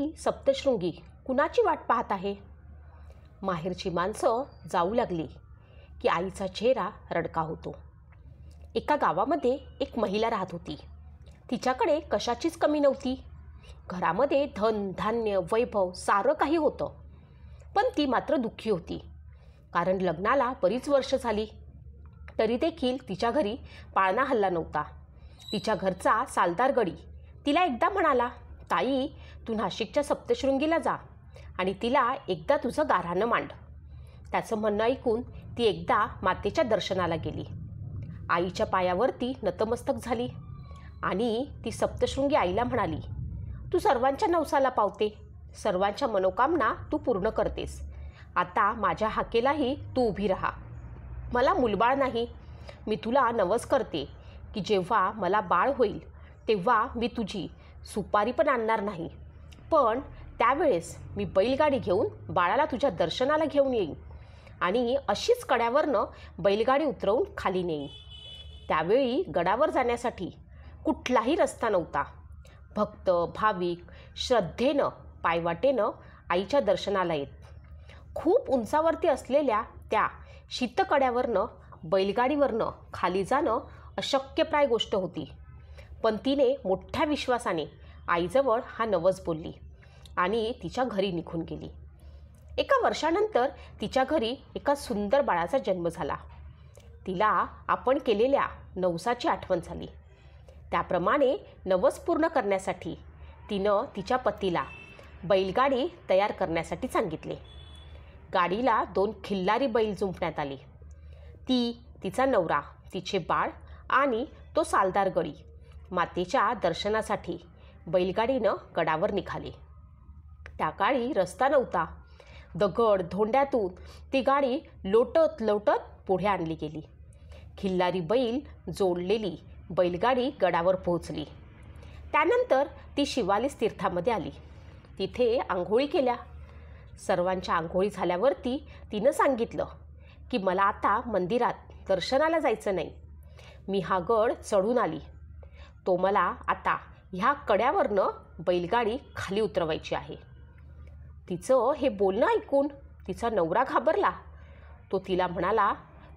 आई सप्तशृंगी कुणाची वाट पाहत आहे? माहेरची माणसं जाऊ लागली की आईचा चेहरा रडका होतो. एका गावामध्ये एक महिला राहत होती. तिच्याकडे कशाचीच कमी नव्हती. घरामध्ये धन धान्य वैभव सारं काही होतं. पण ती मात्र दुःखी होती. कारण लग्नाला बरीच वर्ष झाली तरी देखील तिच्या घरी पाळणा हल्ला नव्हता. तिच्या घरचा सालदार गडी तिला एकदा म्हणाला, ताई तू नाशिकच्या सप्तशृंगीला जा आणि तिला एकदा तुझं गाऱ्हाणं मांड. त्याचं म्हणणं ऐकून ती एकदा मातेच्या दर्शनाला गेली. आईच्या पायावरती नतमस्तक झाली आणि ती सप्तशृंगी आईला म्हणाली, तू सर्वांच्या नवसाला पावते, सर्वांच्या मनोकामना तू पूर्ण करतेस. आता माझ्या हाकेलाही तू उभी राहा. मला मुलबाळ नाही. मी तुला नवस करते की जेव्हा मला बाळ होईल तेव्हा मी तुझी सुपारी पण आणणार नाही. पण त्यावेळेस मी बैलगाडी घेऊन बाळाला तुझ्या दर्शनाला घेऊन येईन आणि अशीच कड्यावरनं बैलगाडी उतरवून खाली नेईन. त्यावेळी गडावर जाण्यासाठी कुठलाही रस्ता नव्हता. भक्त भाविक श्रद्धेनं पायवाटेनं आईच्या दर्शनाला येत. खूप उंचावरती असलेल्या त्या शीतकड्यावरनं बैलगाडीवरनं खाली जाणं अशक्यप्राय गोष्ट होती. पण तिने मोठ्या विश्वासाने आईजवळ हा नवस बोलली आणि तिच्या घरी निघून गेली. एका वर्षानंतर तिच्या घरी एका सुंदर बाळाचा जन्म झाला. तिला आपण केलेल्या नवसाची आठवण झाली. त्याप्रमाणे नवस पूर्ण करण्यासाठी तिनं तिच्या पतीला बैलगाडी तयार करण्यासाठी सांगितले. गाडीला 2 खिल्लारी बैल जुंपण्यात आले. ती, तिचा नवरा, तिचे बाळ आणि तो सालदार गडी मातेच्या दर्शनासाठी बैलगाडीनं गडावर निघाले. त्या काळी रस्ता नव्हता. दगड धोंड्यातून ती गाडी लोटत लोटत पुढे आणली गेली. खिल्लारी बैल जोडलेली बैलगाडी गडावर पोहोचली. त्यानंतर ती शिवालिस तीर्थामध्ये आली. तिथे आंघोळी केल्या. सर्वांच्या आंघोळी झाल्यावरती तिनं सांगितलं की मला आता मंदिरात दर्शनाला जायचं नाही. मी हा गड चढून आली. तो मला आता ह्या कड्यावरनं बैलगाडी खाली उतरवायची आहे. तिचं हे बोलणं ऐकून तिचा नवरा घाबरला. तो तिला म्हणाला,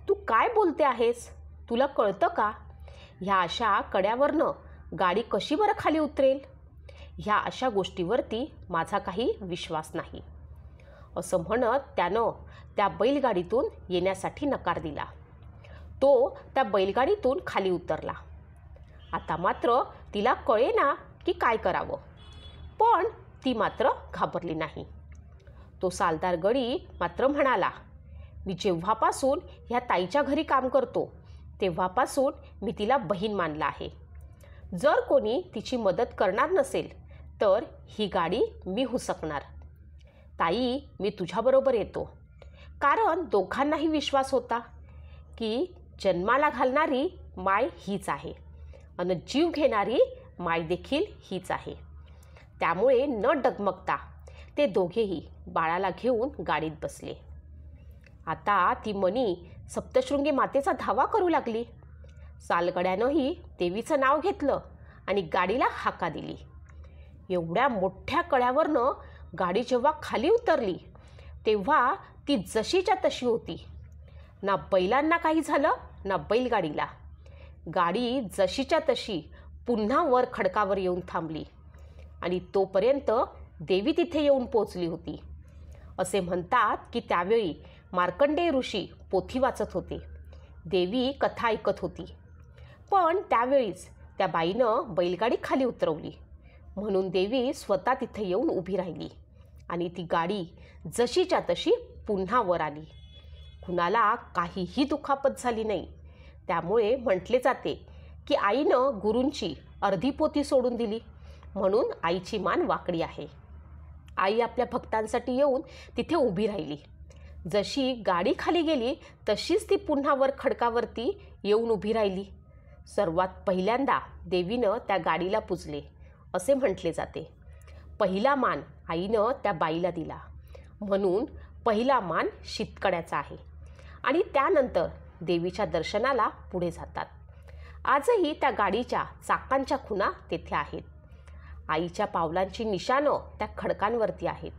तू काय बोलते आहेस? तुला कळतं का? ह्या अशा कड्यावरनं गाडी कशी बरं खाली उतरेल? ह्या अशा गोष्टीवरती माझा काही विश्वास नाही. असं म्हणत त्यानं त्या बैलगाडीतून येण्यासाठी नकार दिला. तो त्या बैलगाडीतून खाली उतरला. आता मात्र तिला कळेना की काय करावं. पण ती मात्र घाबरली नाही. तो सालदार गडी मात्र म्हणाला, मी जेव्हापासून ह्या ताईच्या घरी काम करतो तेव्हापासून मी तिला बहीण मानला आहे. जर कोणी तिची मदत करणार नसेल तर ही गाडी मी हुसकणार. ताई मी तुझ्याबरोबर येतो. कारण दोघांनाही विश्वास होता की जन्माला घालणारी माय हीच आहे आणि जीव घेणारी माय देखील हीच आहे. त्यामुळे न डगमगता ते दोघेही बाळाला घेऊन गाडीत बसले. आता ती मणी सप्तशृंगी मातेचा धावा करू लागली. सालगड्यानंही देवीचं नाव घेतलं आणि गाडीला हाका दिली. एवढ्या मोठ्या कड्यावरनं गाडी जेव्हा खाली उतरली तेव्हा ती जशीच्या तशी होती. ना बैलांना काही झालं ना बैलगाडीला. गाडी जशीच्या तशी पुन्हा वर खडकावर येऊन थांबली आणि तोपर्यंत देवी तिथे येऊन पोचली होती. असे म्हणतात की त्यावेळी मार्कंडेय ऋषी पोथी वाचत होते. देवी कथा ऐकत होती. पण त्यावेळीच त्या बाईनं बैलगाडी खाली उतरवली म्हणून देवी स्वतः तिथे येऊन उभी राहिली आणि ती गाडी जशीच्या तशी पुन्हा वर आली. कुणाला काहीही दुखापत झाली नाही. त्यामुळे म्हटले जाते की आईनं गुरूंची अर्धी पोथी सोडून दिली म्हणून आईची मान वाकडी आहे. आई आपल्या भक्तांसाठी येऊन तिथे उभी राहिली. जशी गाडी खाली गेली तशीच ती पुन्हा वर खडकावरती येऊन उभी राहिली. सर्वात पहिल्यांदा देवीनं त्या गाडीला पूजले असे म्हटले जाते. पहिला मान आईनं त्या बाईला दिला म्हणून पहिला मान शीतकड्याचा आहे आणि त्यानंतर देवीच्या दर्शनाला पुढे जातात. आजही त्या गाडीच्या चाकांच्या खुणा तेथे आहेत. आईच्या पावलांची निशाणं त्या खडकांवरती आहेत.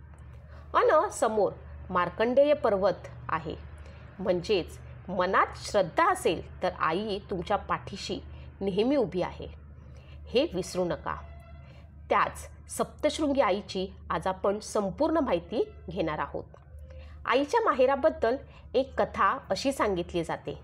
अन समोर मार्कंडेय पर्वत आहे. म्हणजेच मनात श्रद्धा असेल तर आई तुमच्या पाठीशी नेहमी उभी आहे, हे विसरू नका. त्याच सप्तशृंगी आईची आज आपण संपूर्ण माहिती घेणार आहोत. आईच्या माहेराबद्दल एक कथा अशी सांगितली जाते.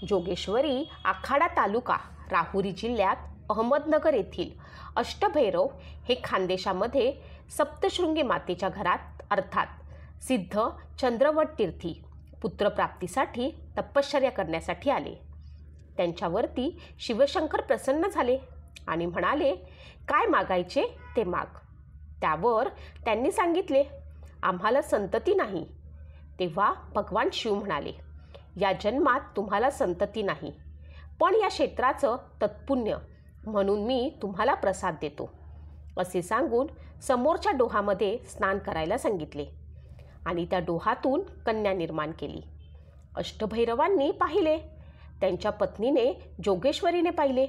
जोगेश्वरी आखाडा तालुका राहुरी जिल्ह्यात अहमदनगर येथील अष्टभैरव हे खानदेशामध्ये सप्तशृंगी मातेच्या घरात अर्थात सिद्ध चंद्रवट तीर्थी पुत्रप्राप्तीसाठी तपश्चर्या करण्यासाठी आले. त्यांच्यावरती शिवशंकर प्रसन्न झाले आणि म्हणाले, काय मागायचे ते माग. त्यावर त्यांनी सांगितले, आम्हाला संतती नाही. तेव्हा भगवान शिव म्हणाले, या जन्मात तुम्हाला संतती नाही, पण या क्षेत्राचं तत्पुण्य म्हणून मी तुम्हाला प्रसाद देतो. असे सांगून समोरच्या डोहामध्ये स्नान करायला सांगितले आणि त्या डोहातून कन्या निर्माण केली. अष्टभैरवांनी पाहिले, त्यांच्या पत्नीने जोगेश्वरीने पाहिले.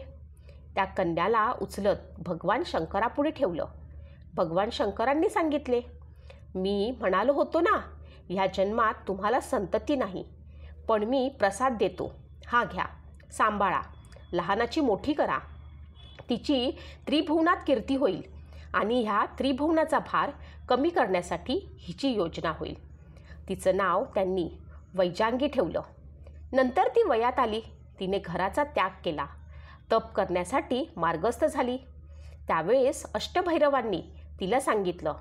त्या कन्याला उचलत भगवान शंकरापुढे ठेवलं. भगवान शंकरांनी सांगितले, मी म्हणालो होतो ना, ह्या जन्मात तुम्हाला संतती नाही, पण मी प्रसाद देतो. हा घ्या, सांभाळा, लहानाची मोठी करा. तिची त्रिभुवनात कीर्ती होईल आणि ह्या त्रिभुवनाचा भार कमी करण्यासाठी हिची योजना होईल. तिचं नाव त्यांनी वैजांगी ठेवलं. नंतर ती वयात आली. तिने घराचा त्याग केला. तप करण्यासाठी मार्गस्थ झाली. त्यावेळेस अष्टभैरवांनी तिला सांगितलं,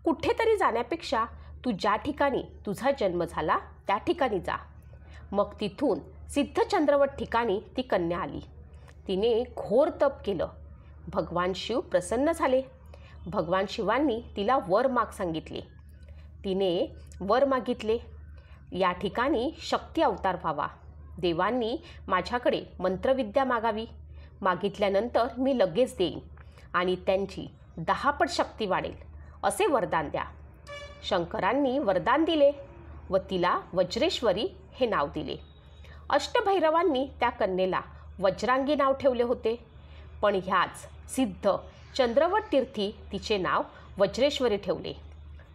कुठेतरी जाण्यापेक्षा तू ज्या ठिकाणी तुझा जन्म झाला त्या ठिकाणी जा. मग तिथून सिद्ध चंद्रवट ठिकाणी ती कन्या आली. तिने घोर तप केलं. भगवान शिव प्रसन्न झाले. भगवान शिवांनी तिला वर माग सांगितले. तिने वर मागितले, या ठिकाणी शक्ती अवतार व्हावा. देवांनी माझ्याकडे मंत्रविद्या मागावी. मागितल्यानंतर मी लगेच देईन आणि त्यांची 10 पट शक्ती वाढेल, असे वरदान द्या. शंकरांनी वरदान दिले व तिला वज्रेश्वरी हे नाव दिले. अष्टभैरवांनी त्या कन्येला वज्रांगी नाव ठेवले होते, पण ह्याच सिद्ध चंद्रवट तीर्थी तिचे नाव वज्रेश्वरी ठेवले.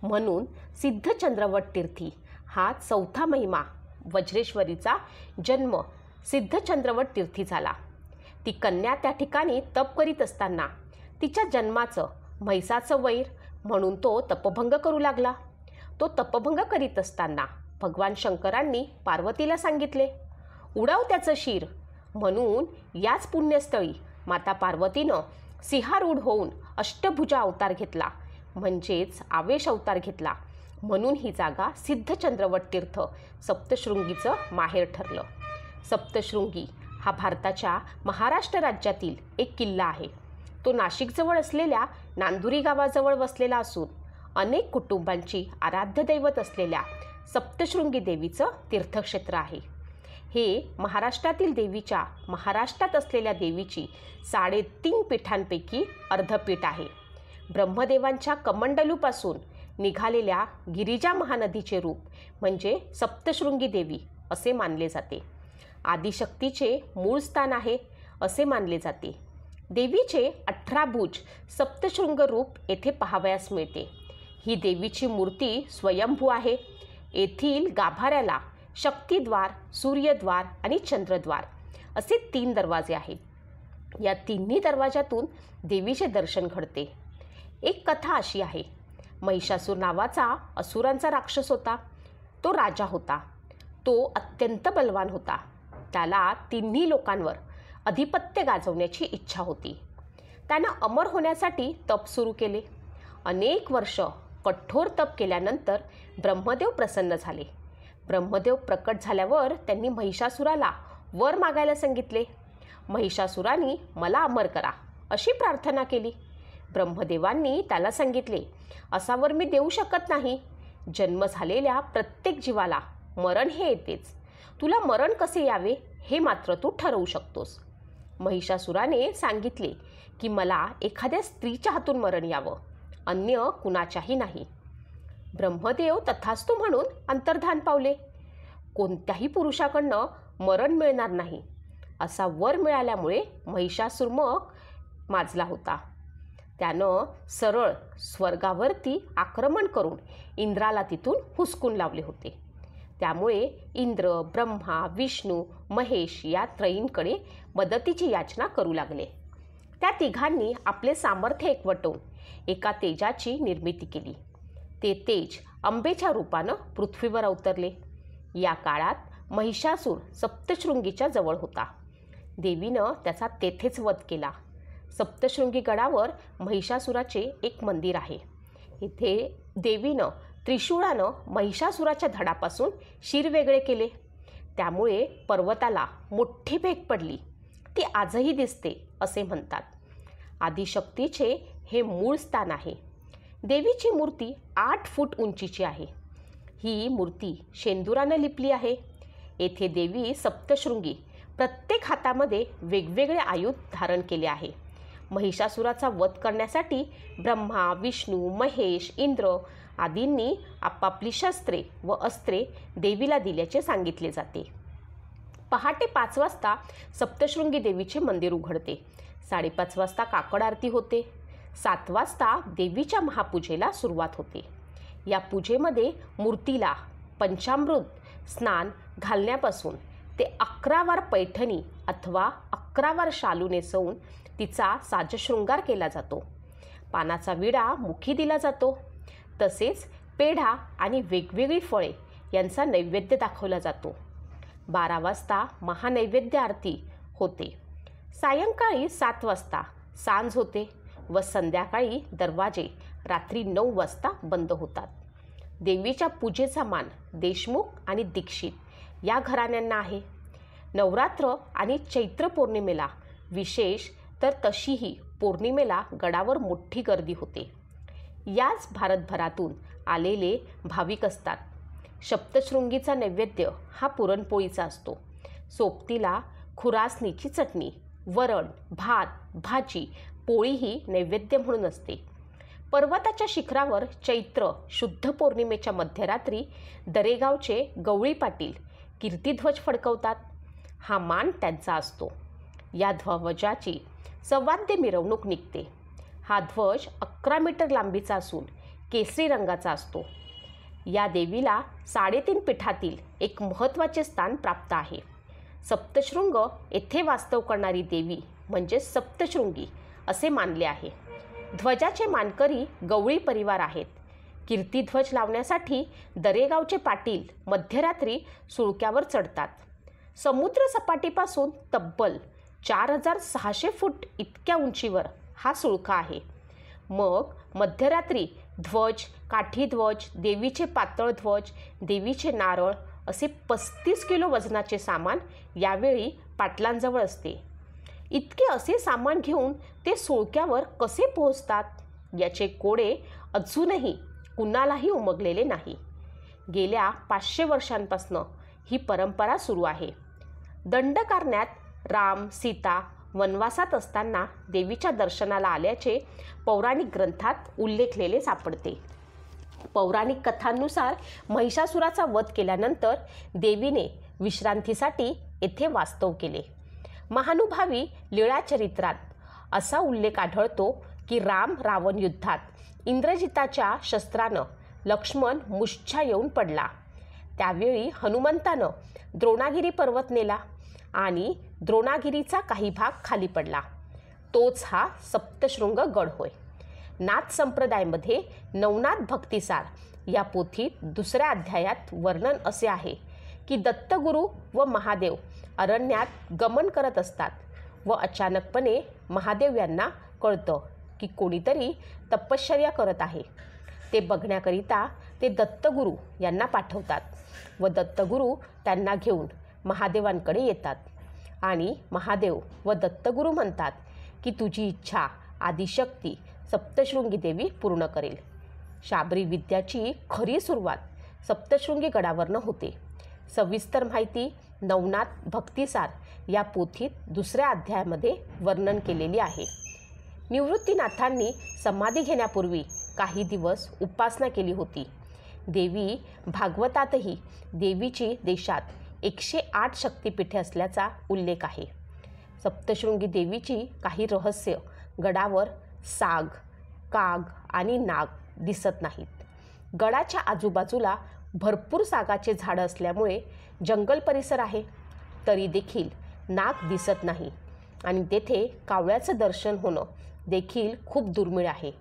म्हणून सिद्ध चंद्रवट तीर्थी हा चौथा महिमा. वज्रेश्वरीचा जन्म सिद्ध चंद्रवट तीर्थी झाला. ती कन्या त्या ठिकाणी तप करीत असताना तिच्या जन्माचं म्हैसाचं वैर म्हणून तो तपभंग करू लागला. तो तपभंग करीत असताना भगवान शंकरांनी पार्वतीला सांगितले, उडव त्याचं शिर. म्हणून याच पुण्यस्थळी माता पार्वतीनं सिंहारूढ होऊन अष्टभुजा अवतार घेतला, म्हणजेच आवेश अवतार घेतला. म्हणून ही जागा सिद्ध चंद्रवट तीर्थ सप्तशृंगीचं माहेर ठरलं. सप्तशृंगी हा भारताच्या महाराष्ट्र राज्यातील एक किल्ला आहे. तो नाशिकजवळ असलेल्या नांदुरी गावाजवळ वसलेला असून अनेक कुटुंबांची आराध्य दैवत असलेल्या सप्तशृंगी देवीचं तीर्थक्षेत्र आहे. हे महाराष्ट्रातील देवीच्या महाराष्ट्रात असलेल्या देवीची 3.5 पीठांपैकी अर्धपीठ आहे. ब्रह्मदेवांच्या कमंडलूपासून निघालेल्या गिरिजा महानदीचे रूप म्हणजे सप्तशृंगी देवी असे मानले जाते. आदिशक्तीचे मूळ स्थान आहे असे मानले जाते. देवीचे 18 भुज सप्तशृंग रूप येथे पाहावयास मिळते. ही देवीची मूर्ती स्वयंभू आहे. येथील गाभाऱ्याला शक्तिद्वार, सूर्यद्वार आणि चंद्रद्वार असे 3 दरवाजे आहेत. या तिन्ही दरवाजातून देवीचे दर्शन घडते. एक कथा अशी आहे, महिषासूर नावाचा असुरांचा राक्षस होता. तो राजा होता. तो अत्यंत बलवान होता. त्याला तिन्ही लोकांवर अधिपत्य गाजवण्याची इच्छा होती. त्यानं अमर होण्यासाठी तप सुरू केले. अनेक वर्ष कठोर तप केल्यानंतर ब्रह्मदेव प्रसन्न झाले. ब्रह्मदेव प्रकट झाल्यावर त्यांनी महिषासुराला वर मागायला सांगितले. महिषासुराने मला अमर करा अशी प्रार्थना केली. ब्रह्मदेवांनी त्याला सांगितले, असा वर मी देऊ शकत नाही. जन्म झालेल्या प्रत्येक जीवाला मरण हे येतेच. तुला मरण कसे यावे हे मात्र तू ठरवू शकतोस. महिषासुराने सांगितले की मला एखाद्या स्त्रीच्या हातून मरण यावं, अन्य कुणाच्याही नाही. ब्रह्मदेव तथास्तु म्हणून अंतर्धान पावले. कोणत्याही पुरुषाकडनं मरण मिळणार नाही असा वर मिळाल्यामुळे महिषासुर मग माजला होता. त्यानं सरळ स्वर्गावरती आक्रमण करून इंद्राला तिथून हुसकून लावले होते. त्यामुळे इंद्र, ब्रह्मा, विष्णू, महेश या त्रयींकडे मदतीची याचना करू लागले. त्या तिघांनी आपले सामर्थ्य एकवटून एका तेजाची निर्मिती केली. ते तेज अंबेच्या रूपानं पृथ्वीवर अवतरले. या काळात महिषासूर सप्तशृंगीच्या जवळ होता. देवीनं त्याचा तेथेच वध केला. सप्तशृंगी गडावर महिषासुराचे एक मंदिर आहे. इथे देवीनं त्रिशूळानं महिषासुराच्या धडापासून शिर वेगळे केले. त्यामुळे पर्वताला मोठी भेग पडली. ती आजही दिसते असे म्हणतात. आदिशक्तीचे हे मूळ स्थान आहे. देवीची मूर्ती 8 फूट उंचीची आहे. ही मूर्ती शेंदुरानं लिपली आहे. येथे देवी सप्तशृंगी प्रत्येक हातामध्ये वेगवेगळे आयुध धारण केले आहे. महिषासुराचा वध करण्यासाठी ब्रह्मा, विष्णू, महेश, इंद्र आदींनी आपापली शस्त्रे व अस्त्रे देवीला दिल्याचे सांगितले जाते. पहाटे 5 वाजता सप्तशृंगी देवीचे मंदिर उघडते. 5:30 वाजता काकड आरती होते. 7 वाजता देवीच्या महापूजेला सुरुवात होते. या पूजेमध्ये मूर्तीला पंचामृत स्नान घालण्यापासून ते 11 वार पैठणी अथवा 11 वार शालू नेसवून तिचा साजशृंगार केला जातो. पानाचा विडा मुखी दिला जातो. तसेच पेढा आणि वेगवेगळी फळे यांचा नैवेद्य दाखवला जातो. 12 वाजता महानैवेद्य आरती होते. सायंकाळी 7 वाजता सांज होते व संध्याकाळी दरवाजे रात्री 9 वाजता बंद होतात. देवीच्या पूजेचा मान देशमुख आणि दीक्षित या घराण्यांना आहे. नवरात्र आणि चैत्र पौर्णिमेला विशेष तर तशीही पौर्णिमेला गडावर मोठी गर्दी होते. याच भारतभरातून आलेले भाविक असतात. सप्तशृंगीचा नैवेद्य हा पुरणपोळीचा असतो. सोबतीला खुरासणीची चटणी, वरण, भात, भाजी, पोळीही नैवेद्य म्हणून असते. पर्वताच्या शिखरावर चैत्र शुद्ध पौर्णिमेच्या मध्यरात्री दरेगावचे गवळी पाटील कीर्तिध्वज फडकवतात. हा मान त्यांचा असतो. या ध्वजाची सवाद्य मिरवणूक निघते. हा ध्वज 11 मीटर लांबीचा असून केसरी रंगाचा असतो. या देवीला 3.5 पीठातील एक महत्त्वाचे स्थान प्राप्त आहे. सप्तशृंग येथे वास्तव करणारी देवी म्हणजे सप्तशृंगी असे मानले आहे. ध्वजाचे मानकरी गवळी परिवार आहेत. कीर्तिध्वज लावण्यासाठी दरेगावचे पाटील मध्यरात्री सुळक्यावर चढतात. समुद्र सपाटीपासून तब्बल 4600 फूट इतक्या उंचीवर हा सुळका आहे. मग मध्यरात्री ध्वज, काठीध्वज, देवीचे पातळ ध्वज, देवीचे नारळ असे 35 किलो वजनाचे सामान यावेळी पाटलांजवळ असते. इतके असे सामान घेऊन ते सुळक्यावर कसे पोहोचतात याचे कोडे अजूनही कुणालाही उमगलेले नाही. गेल्या 500 वर्षांपासून ही परंपरा सुरू आहे. दंडकारण्यात राम, सीता वनवासात असताना देवीच्या दर्शनाला आल्याचे पौराणिक ग्रंथात उल्लेखलेले सापडते. पौराणिक कथांनुसार महिषासुराचा वध केल्यानंतर देवीने विश्रांतीसाठी येथे वास्तव केले. महानुभावी लीळाचरित्रात असा उल्लेख आढळतो की राम रावण युद्धात इंद्रजिताच्या शस्त्रानं लक्ष्मण मूर्छा येऊन पडला. त्यावेळी हनुमंतानं द्रोणागिरी पर्वत नेला आणि द्रोणागिरीचा काही भाग खाली पडला. तोच हा सप्तशृंग गड होय. नाथ संप्रदायामध्ये नवनाथ भक्तिसार या पोथीत 2ऱ्या अध्यायात वर्णन असे आहे की दत्तगुरू व महादेव अरण्यात गमन करत असतात व अचानकपणे महादेव यांना कळतं की कोणीतरी तपश्चर्या करत आहे. ते बघण्याकरिता ते दत्तगुरू यांना पाठवतात व दत्तगुरू त्यांना घेऊन महादेवांकडे येतात आणि महादेव व दत्तगुरू म्हणतात की तुझी इच्छा आदिशक्ती सप्तशृंगी देवी पूर्ण करेल. शाबरी विद्याची खरी सुरुवात सप्तशृंगी गडावरनं होते. सविस्तर माहिती नवनाथ भक्तिसार या पोथीत 2ऱ्या अध्यायामध्ये वर्णन केलेली आहे. निवृत्तीनाथांनी समाधी घेण्यापूर्वी काही दिवस उपासना केली होती. देवी भागवतातही देवीची देशात 108 शक्तिपीठे असल्याचा उल्लेख आहे. सप्तशृंगी देवीची काही रहस्य गडावर साग, काग आणि नाग दिसत नाहीत. गडाच्या आजूबाजूला भरपूर सागाचे झाडं असल्यामुळे जंगल परिसर आहे, तरी देखील नाग दिसत नाही आणि तेथे कावळ्याचं दर्शन होणं देखील खूप दुर्मिळ आहे.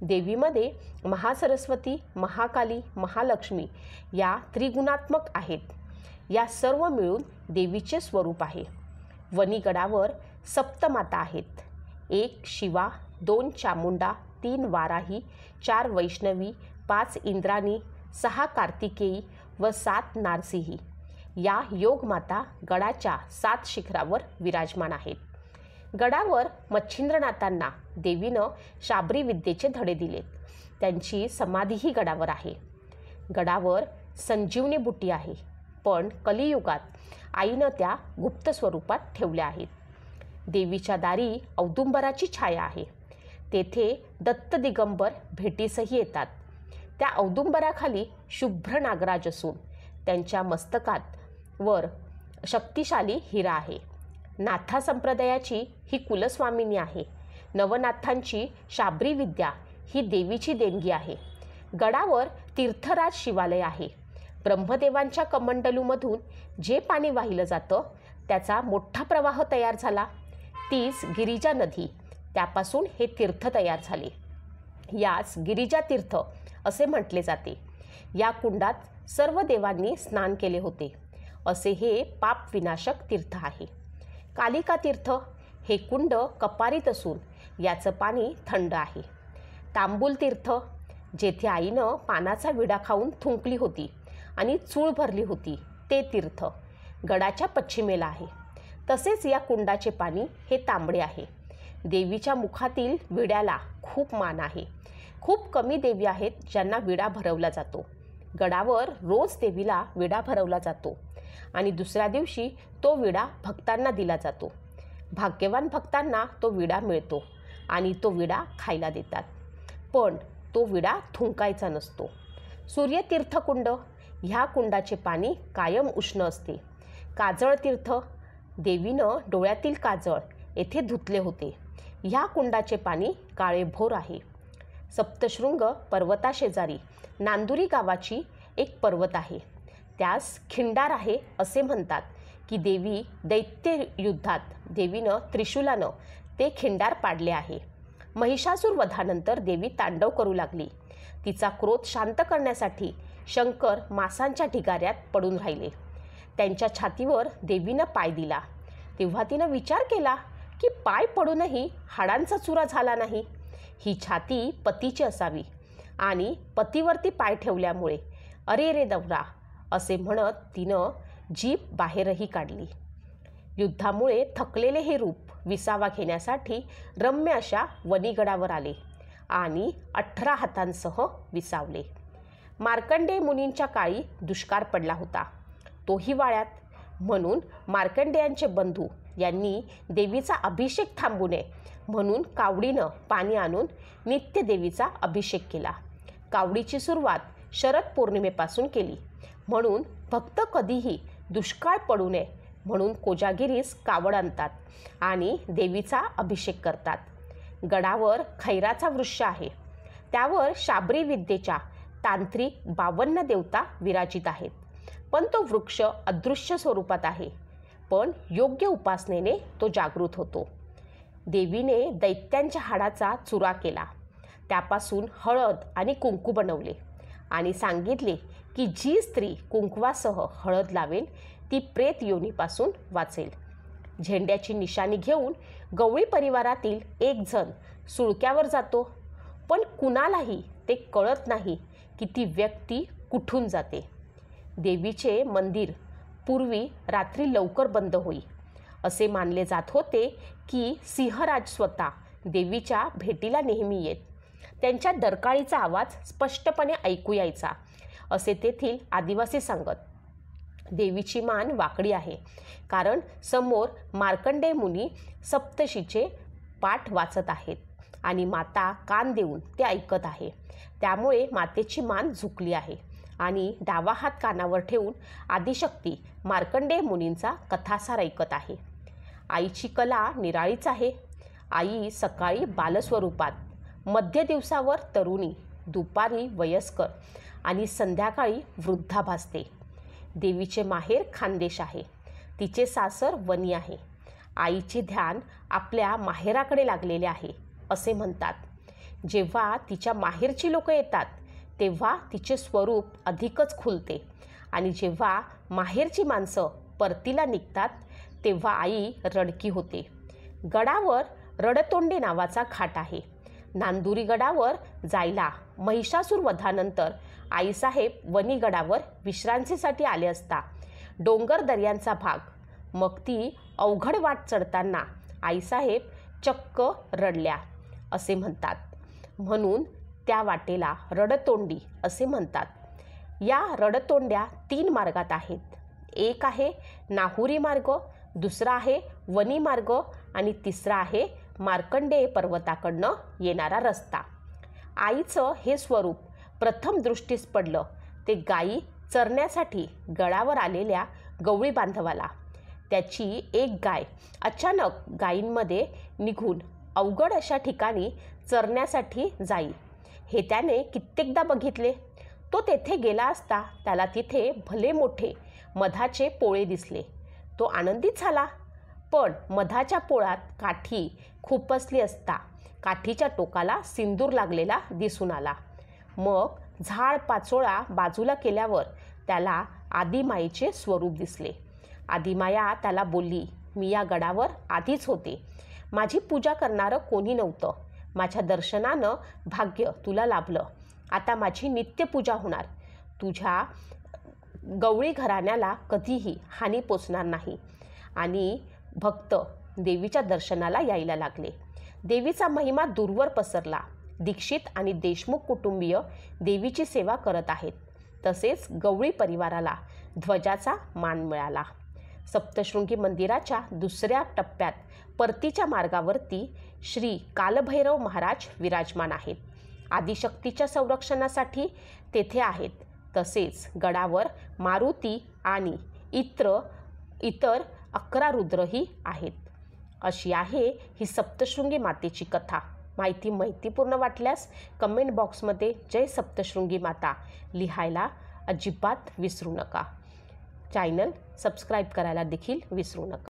देवीमध्ये महासरस्वती, महाकाली, महालक्ष्मी या त्रिगुणात्मक आहेत. या सर्व मिळून देवीचे स्वरूप आहे. वनीगडावर सप्तमाता आहेत. 1 शिवा, 2 चामुंडा, 3 वाराही, 4 वैष्णवी, 5 इंद्राणी, 6 कार्तिकेयी व 7 नारसिंही या योगमाता गडाच्या 7 शिखरावर विराजमान आहेत. गडावर मच्छिंद्रनाथांना देवीनं शाबरी विद्येचे धडे दिलेत. त्यांची समाधीही गडावर आहे. गडावर संजीवनी बुटी आहे, पण कलियुगात आईनं त्या गुप्त स्वरूपात ठेवल्या आहेत. देवीच्या दारी औदुंबराची छाया आहे. तेथे दत्त दिगंबर भेटीसही येतात. त्या औदुंबराखाली शुभ्र नागराज असून त्यांच्या मस्तकात वर शक्तिशाली हिरा आहे. नाथा संप्रदायाची ही कुलस्वामिनी आहे. नवनाथांची शाबरी विद्या ही देवीची देणगी आहे. गडावर तीर्थराज शिवालय आहे. ब्रह्मदेवांच्या कमंडलूमधून जे पाणी वाहिलं जातं त्याचा मोठा प्रवाह तयार झाला. तीच गिरिजा नदी, त्यापासून हे तीर्थ तयार झाले. यास गिरिजा तीर्थ असे म्हटले जाते. या कुंडात सर्व देवांनी स्नान केले होते. असे हे पाप विनाशक तीर्थ आहे. कालिका तीर्थ हे कुंड कपारीत असून याचं पाणी थंड आहे. तांबूल तीर्थ, जेथे आईनं पानाचा विडा खाऊन थुंकली होती आणि चूळ भरली होती, ते तीर्थ गडाच्या पश्चिमेला आहे. तसेच या कुंडाचे पाणी हे तांबडे आहे. देवीच्या मुखातील विड्याला खूप मान आहे. खूप कमी देवी आहेत ज्यांना विडा भरवला जातो. गडावर रोज देवीला विडा भरवला जातो आणि दुसऱ्या दिवशी तो विडा भक्तांना दिला जातो. भाग्यवान भक्तांना तो विडा मिळतो आणि तो विडा खायला देतात, पण तो विडा थुंकायचा नसतो. सूर्यतीर्थकुंड, ह्या कुंडाचे पाणी कायम उष्ण असते. काजळ तीर्थ, देवीनं डोळ्यातील काजळ येथे धुतले होते. ह्या कुंडाचे पाणी काळेभोर आहे. सप्तशृंग पर्वताशेजारी नांदुरी गावाची एक पर्वत आहे. त्यास खिंडार आहे असे म्हणतात की देवी दैत्य युद्धात देवीनं त्रिशूलानं ते खिंडार पाडले आहे. महिषासूर वधानंतर देवी तांडव करू लागली. तिचा क्रोध शांत करण्यासाठी शंकर मासांच्या ढिगाऱ्यात पडून राहिले. त्यांच्या छातीवर देवीनं पाय दिला. तेव्हा तिनं विचार केला की पाय पडूनही हाडांचा चुरा झाला नाही. ही छाती पतीची असावी आणि पतीवरती पाय ठेवल्यामुळे अरे रे दवरा असे म्हणत तिनं जीभ बाहेरही काढली. युद्धामुळे थकलेले हे रूप विसावा घेण्यासाठी रम्य अशा वनीगडावर आले आणि 18 हातांसह विसावले. मार्कंडेय मुनींच्या काळी दुष्काळ पडला होता, तो हिवाळ्यात. म्हणून मार्कंडेयांचे बंधू यांनी देवीचा अभिषेक थांबू नये म्हणून कावडीनं पाणी आणून नित्य देवीचा अभिषेक केला. कावडीची सुरुवात शरद पौर्णिमेपासून केली. म्हणून भक्त कधीही दुष्काळ पडू नये म्हणून कोजागिरीस कावड आणतात आणि देवीचा अभिषेक करतात. गडावर खैराचा वृक्ष आहे. त्यावर शाबरी विद्येच्या तांत्रिक 52 देवता विराजित आहेत. पण तो वृक्ष अदृश्य स्वरूपात आहे, पण योग्य उपासनेने तो जागृत होतो. देवीने दैत्यांच्या हाडाचा चुरा केला. त्यापासून हळद आणि कुंकू बनवले आणि सांगितले की जी स्त्री कुंकवासह हळद लावेल ती प्रेत योनीपासून वाचेल. झेंड्याची निशाणी घेऊन गवळी परिवारातील एक जण सुळक्यावर जातो, पण कुणालाही ते कळत नाही की ती व्यक्ती कुठून जाते. देवीचे मंदिर पूर्वी रात्री लवकर बंद होई. असे मानले जात होते की सिंहराज स्वतः देवीच्या भेटीला नेहमी येत. त्यांच्या डरकाळीचा आवाज स्पष्टपणे ऐकू यायचा असे तेथील आदिवासी सांगत. देवीची मान वाकडी आहे कारण समोर मार्कंडेय मुनी सप्तशीचे पाठ वाचत आहेत आणि माता कान देऊन ते ऐकत आहे. त्यामुळे मातेची मान झुकली आहे आणि डावा हात कानावर ठेवून आदिशक्ती मार्कंडेय मुनींचा कथासार ऐकत आहे. आईची कला निराळीच आहे. आई सकाळी बालस्वरूपात, मध्य दिवसावर तरुणी, दुपारी वयस्कर आणि संध्याकाळी वृद्धा भासते. देवीचे माहेर खानदेश आहे. तिचे सासर वनी आहे. आईचे ध्यान आपल्या माहेराकडे लागलेले आहे असे म्हणतात. जेव्हा तिच्या माहेरची लोक येतात तेव्हा तिचे स्वरूप अधिकच खुलते आणि जेव्हा माहेरची माणसं परतीला निघतात तेव्हा आई रडकी होते. गडावर रडतोंडे नावाचा घाट आहे. नांदुरी गडावर जायला महिषासूर वधानंतर आईसाहेब वनी गडावर विश्रांतीसाठी आले असता डोंगर दऱ्यांचा भाग, मग ती अवघड वाट चढताना आईसाहेब चक्क रडल्या असे म्हणतात. म्हणून त्या वाटेला रडतोंडी असे म्हणतात. या रडतोंड्या 3 मार्गात आहेत. एक आहे नाहुरी मार्ग, दुसरा आहे वनी मार्ग आणि तिसरा आहे मार्कंडेय पर्वताकडनं येणारा रस्ता. आईचं हे स्वरूप प्रथम दृष्टीस पडलं ते गायी चरण्यासाठी गडावर आलेल्या गवळी बांधवाला. त्याची एक गाय अचानक गायींमध्ये निघून अवघड अशा ठिकाणी चरण्यासाठी जाई हे त्याने कित्येकदा बघितले. तो तेथे गेला असता त्याला तिथे भले मोठे मधाचे पोळे दिसले. तो आनंदित झाला. पण मधाच्या पोळात काठी खुपसली असता काठीच्या टोकाला सिंदूर लागलेला दिसून आला. मग झाड पाचोळा बाजूला केल्यावर त्याला आदिमायेचे स्वरूप दिसले. आदिमाया त्याला बोलली, मी या गडावर आधीच होते. माझी पूजा करणारं कोणी नव्हतं. माझ्या दर्शनानं भाग्य तुला लाभलं. आता माझी नित्यपूजा होणार. तुझ्या गवळी घराण्याला कधीही हानी पोचणार नाही. आणि भक्त देवीच्या दर्शनाला यायला लागले. देवीचा महिमा दूरवर पसरला. दीक्षित आणि देशमुख कुटुंबीय देवीची सेवा करत आहेत. तसेच गवळी परिवाराला ध्वजाचा मान मिळाला. सप्तशृंगी मंदिराच्या दुसऱ्या टप्प्यात परतीच्या मार्गावरती श्री कालभैरव महाराज विराजमान आहेत. आदिशक्तीच्या संरक्षणासाठी तेथे आहेत. तसेच गडावर मारुती आणि इतर 11 रुद्रही आहेत. अशी आहे ही सप्तशृंगी मातेची कथा. माहितीपूर्ण वाटल्यास कमेंट बॉक्समध्ये जय सप्तशृंगी माता लिहायला अजिबात विसरू नका. चॅनल सबस्क्राईब करायला देखील विसरू नका.